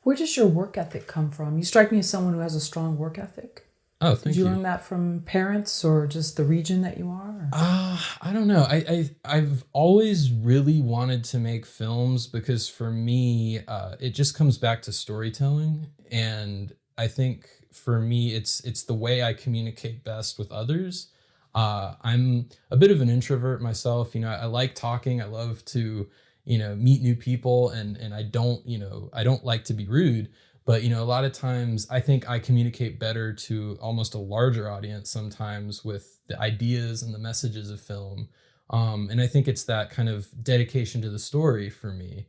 Where does your work ethic come from? You strike me as someone who has a strong work ethic. Oh, Did thank you you. learn that from parents or just the region that you are? I don't know. I've always really wanted to make films because for me, it just comes back to storytelling, and I think for me, it's the way I communicate best with others. I'm a bit of an introvert myself. I like talking. I love to meet new people, and I don't I don't like to be rude. But a lot of times I think I communicate better to almost a larger audience sometimes with the ideas and the messages of film. And I think it's that kind of dedication to the story for me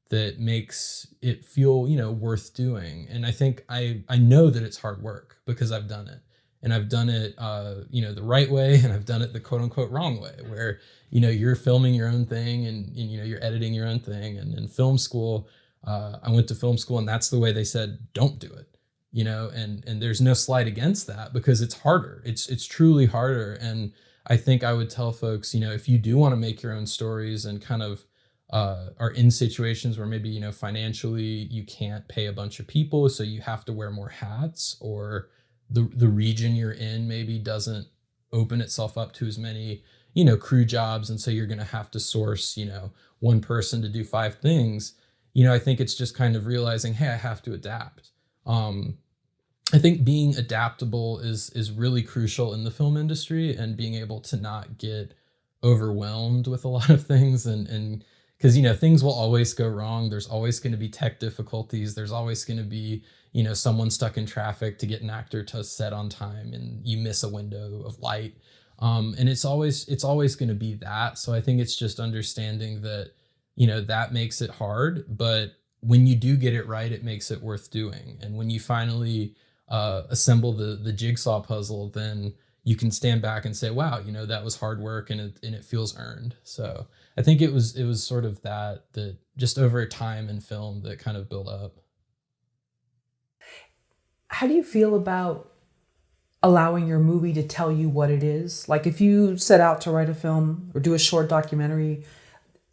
that makes it feel worth doing. And I think I know that it's hard work because I've done it. And I've done it the right way, and I've done it the quote unquote wrong way, where you're filming your own thing, and you're editing your own thing. And in film school, I went to film school, and that's the way they said don't do it. And there's no slight against that because it's harder. It's truly harder. And I think I would tell folks, if you do want to make your own stories and kind of are in situations where maybe financially you can't pay a bunch of people, so you have to wear more hats, or the region you're in maybe doesn't open itself up to as many crew jobs, and so you're going to have to source one person to do five things. I think it's just kind of realizing, hey, I have to adapt. um I think being adaptable is really crucial in the film industry, and being able to not get overwhelmed with a lot of things, and because things will always go wrong. There's always going to be tech difficulties. There's always going to be someone stuck in traffic to get an actor to set on time, and you miss a window of light. And it's always going to be that. So I think it's just understanding that that makes it hard, but when you do get it right, it makes it worth doing. And when you finally assemble the jigsaw puzzle, then you can stand back and say, "Wow, that was hard work, and it feels earned." So I think it was sort of that just over time in film that kind of built up. How do you feel about allowing your movie to tell you what it is? Like if you set out to write a film or do a short documentary,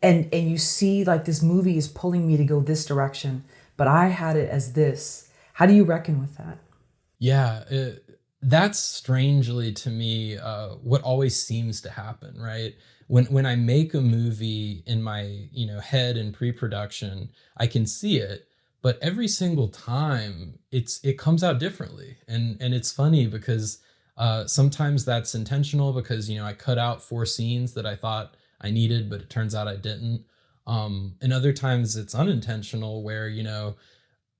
and you see like this movie is pulling me to go this direction, but I had it as this. How do you reckon with that? Yeah, that's strangely to me what always seems to happen, right? When I make a movie in my head in pre-production, I can see it, but every single time it comes out differently, and it's funny because sometimes that's intentional because I cut out four scenes that I thought I needed, but it turns out I didn't. And other times it's unintentional, where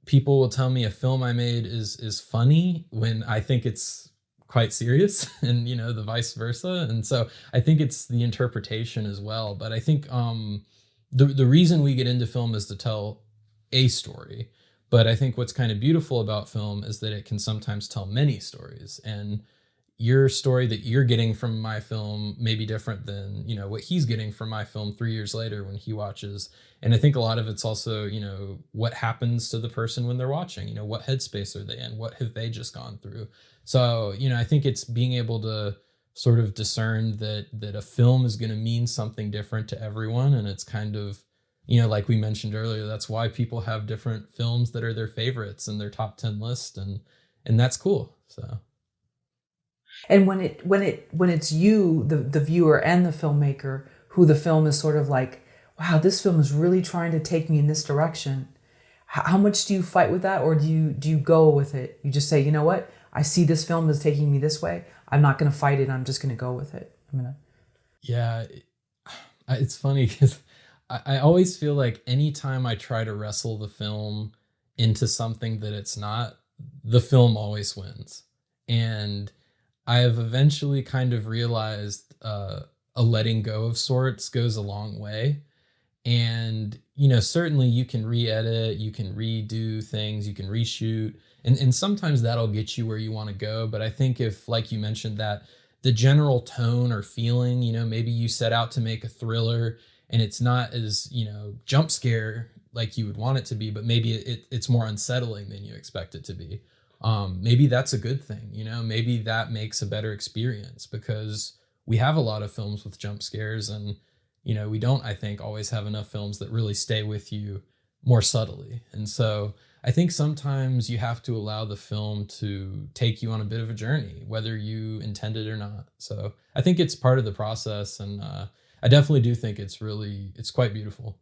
people will tell me a film I made is funny when I think it's quite serious, and the vice versa. And so I think it's the interpretation as well. But I think the reason we get into film is to tell a story. But I think what's kind of beautiful about film is that it can sometimes tell many stories, and your story that you're getting from my film may be different than what he's getting from my film 3 years later when he watches. And I think a lot of it's also what happens to the person when they're watching. What headspace are they in, what have they just gone through. So I think it's being able to sort of discern that a film is going to mean something different to everyone. And it's kind of like we mentioned earlier, that's why people have different films that are their favorites and their top 10 list, and that's cool. So And when it's you, the viewer and the filmmaker, who the film is sort of like, wow, this film is really trying to take me in this direction. How much do you fight with that, or do you go with it? You just say, you know what, I see this film is taking me this way. I'm not going to fight it. I'm just going to go with it. I'm gonna. yeah, it's funny because I always feel like anytime I try to wrestle the film into something that it's not, the film always wins. And I have eventually kind of realized a letting go of sorts goes a long way. And certainly you can re-edit, you can redo things, you can reshoot, and sometimes that'll get you where you want to go. But I think if, like you mentioned, that the general tone or feeling, maybe you set out to make a thriller and it's not as jump scare like you would want it to be, but maybe it's more unsettling than you expect it to be. Maybe that's a good thing. Maybe that makes a better experience, because we have a lot of films with jump scares, and we don't, I think, always have enough films that really stay with you more subtly. And so I think sometimes you have to allow the film to take you on a bit of a journey, whether you intend it or not. So I think it's part of the process, and I definitely do think it's quite beautiful.